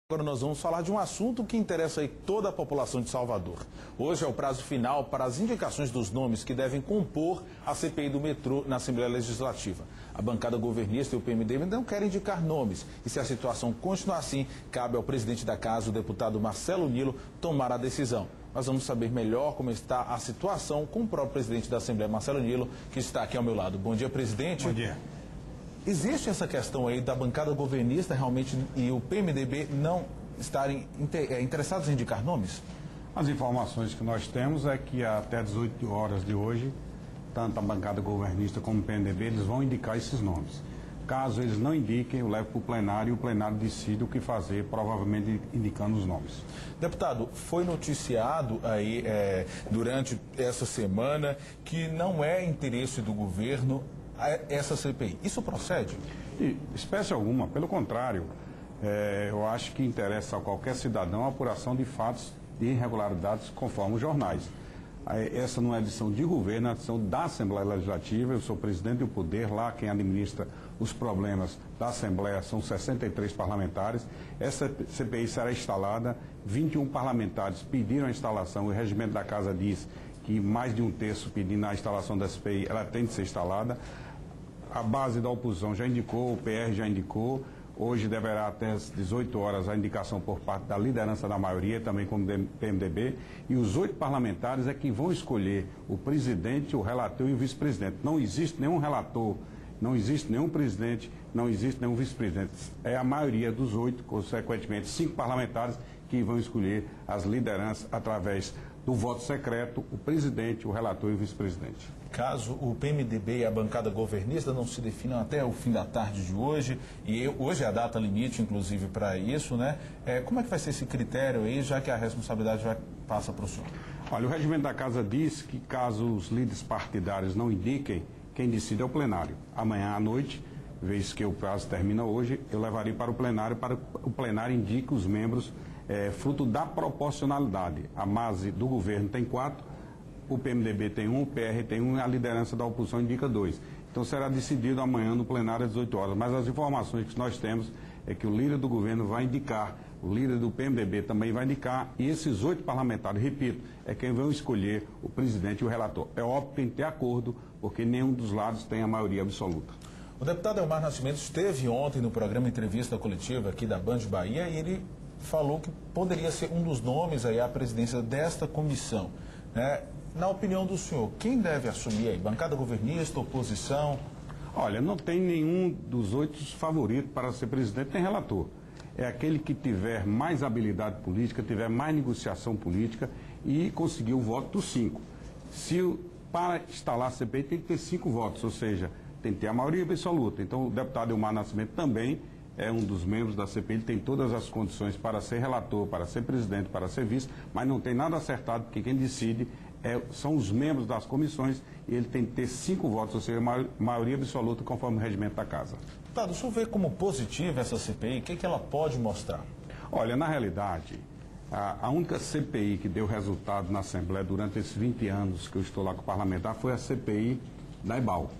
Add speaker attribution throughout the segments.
Speaker 1: Agora nós vamos falar de um assunto que interessa aí toda a população de Salvador. Hoje é o prazo final para as indicações dos nomes que devem compor a CPI do metrô na Assembleia Legislativa. A bancada governista e o PMDB não querem indicar nomes. E se a situação continuar assim, cabe ao presidente da casa, o deputado Marcelo Nilo, tomar a decisão. Nós vamos saber melhor como está a situação com o próprio presidente da Assembleia, Marcelo Nilo, que está aqui ao meu lado. Bom dia, presidente.
Speaker 2: Bom dia.
Speaker 1: Existe essa questão aí da bancada governista realmente e o PMDB não estarem interessados em indicar nomes?
Speaker 2: As informações que nós temos é que até 18 horas de hoje, tanto a bancada governista como o PMDB, eles vão indicar esses nomes. Caso eles não indiquem, eu levo para o plenário e o plenário decide o que fazer, provavelmente indicando os nomes.
Speaker 1: Deputado, foi noticiado aí durante essa semana que não é interesse do governo essa CPI. Isso procede?
Speaker 2: E, espécie alguma, pelo contrário, eu acho que interessa a qualquer cidadão a apuração de fatos de irregularidades conforme os jornais. Essa não é edição de governo, é edição da Assembleia Legislativa. Eu sou presidente do poder, lá quem administra os problemas da Assembleia são 63 parlamentares. Essa CPI será instalada, 21 parlamentares pediram a instalação, o regimento da casa diz que mais de um terço pedindo a instalação da CPI, ela tem de ser instalada. A base da oposição já indicou, o PR já indicou. Hoje deverá até às 18 horas a indicação por parte da liderança da maioria, também como PMDB. E os 8 parlamentares é que vão escolher o presidente, o relator e o vice-presidente. Não existe nenhum relator, não existe nenhum presidente, não existe nenhum vice-presidente. É a maioria dos 8, consequentemente 5 parlamentares, que vão escolher as lideranças através do voto secreto, o presidente, o relator e o vice-presidente.
Speaker 1: Caso o PMDB e a bancada governista não se definam até o fim da tarde de hoje, e hoje é a data limite, inclusive, para isso, né? Como é que vai ser esse critério aí, já que a responsabilidade passa para o senhor?
Speaker 2: Olha, o regimento da casa diz que caso os líderes partidários não indiquem, quem decide é o plenário. Amanhã à noite, vez que o prazo termina hoje, eu levarei para o plenário indique os membros fruto da proporcionalidade. A base do governo tem 4, o PMDB tem 1, o PR tem 1 e a liderança da oposição indica 2. Então será decidido amanhã no plenário às 18 horas. Mas as informações que nós temos é que o líder do governo vai indicar, o líder do PMDB também vai indicar, e esses 8 parlamentares, repito, é quem vão escolher o presidente e o relator. É óbvio que tem que ter acordo, porque nenhum dos lados tem a maioria absoluta.
Speaker 1: O deputado Elmar Nascimento esteve ontem no programa Entrevista Coletiva aqui da Band Bahia e ele falou que poderia ser um dos nomes aí à presidência desta comissão, né? Na opinião do senhor, quem deve assumir aí? Bancada governista, oposição?
Speaker 2: Olha, não tem nenhum dos 8 favoritos para ser presidente nem relator. É aquele que tiver mais habilidade política, tiver mais negociação política e conseguir o voto dos 5. Para instalar a CPI tem que ter 5 votos, ou seja, tem que ter a maioria absoluta. Então o deputado Elmar Nascimento também é um dos membros da CPI, ele tem todas as condições para ser relator, para ser presidente, para ser vice, mas não tem nada acertado, porque quem decide são os membros das comissões e ele tem que ter 5 votos, ou seja, maioria absoluta conforme o regimento da casa.
Speaker 1: Tá, o senhor vê como positiva essa CPI, o que ela pode mostrar?
Speaker 2: Olha, na realidade, a única CPI que deu resultado na Assembleia durante esses 20 anos que eu estou lá com o parlamentar foi a CPI da EBAL.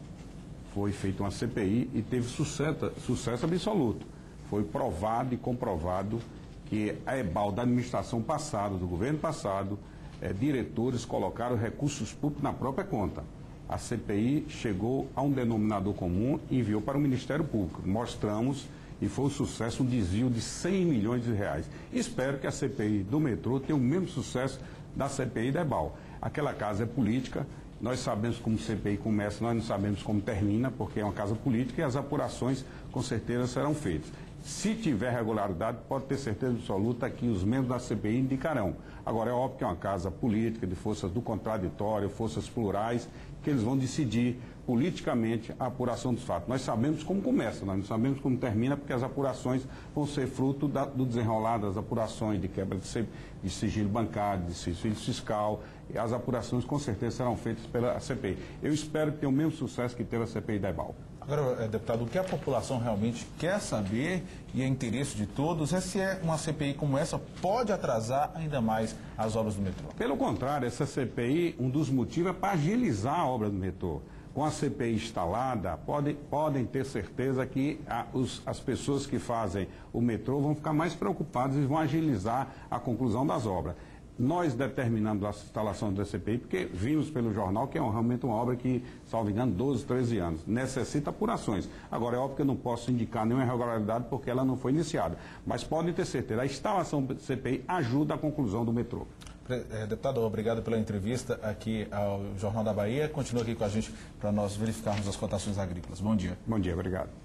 Speaker 2: Foi feita uma CPI e teve sucesso absoluto. Foi provado e comprovado que a EBAL da administração passada, do governo passado, diretores colocaram recursos públicos na própria conta. A CPI chegou a um denominador comum e enviou para o Ministério Público. Mostramos, e foi um sucesso, um desvio de 100 milhões de reais. Espero que a CPI do metrô tenha o mesmo sucesso da CPI da EBAL. Aquela casa é política. Nós sabemos como CPI começa, nós não sabemos como termina, porque é uma casa política e as apurações com certeza serão feitas. Se tiver regularidade, pode ter certeza absoluta que os membros da CPI indicarão. Agora, é óbvio que é uma casa política, de forças do contraditório, forças plurais, que eles vão decidir politicamente a apuração dos fatos. Nós sabemos como começa, nós não sabemos como termina, porque as apurações vão ser fruto do desenrolar das apurações de quebra de sigilo bancário, de sigilo fiscal, e as apurações com certeza serão feitas pela CPI. Eu espero que tenha o mesmo sucesso que teve a CPI da EBAL.
Speaker 1: Agora, deputado, o que a população realmente quer saber, e é interesse de todos, é se uma CPI como essa pode atrasar ainda mais as obras do metrô.
Speaker 2: Pelo contrário, essa CPI, um dos motivos é para agilizar a obra do metrô. com a CPI instalada, podem ter certeza que as pessoas que fazem o metrô vão ficar mais preocupadas e vão agilizar a conclusão das obras. Nós determinamos a instalação da CPI porque vimos pelo jornal que é realmente uma obra que, salvo engano, 12, 13 anos. Necessita apurações. Agora, é óbvio que eu não posso indicar nenhuma irregularidade porque ela não foi iniciada. Mas podem ter certeza, a instalação da CPI ajuda a conclusão do metrô.
Speaker 1: Deputado, obrigado pela entrevista aqui ao Jornal da Bahia. Continua aqui com a gente para nós verificarmos as cotações agrícolas. Bom dia.
Speaker 2: Bom dia, obrigado.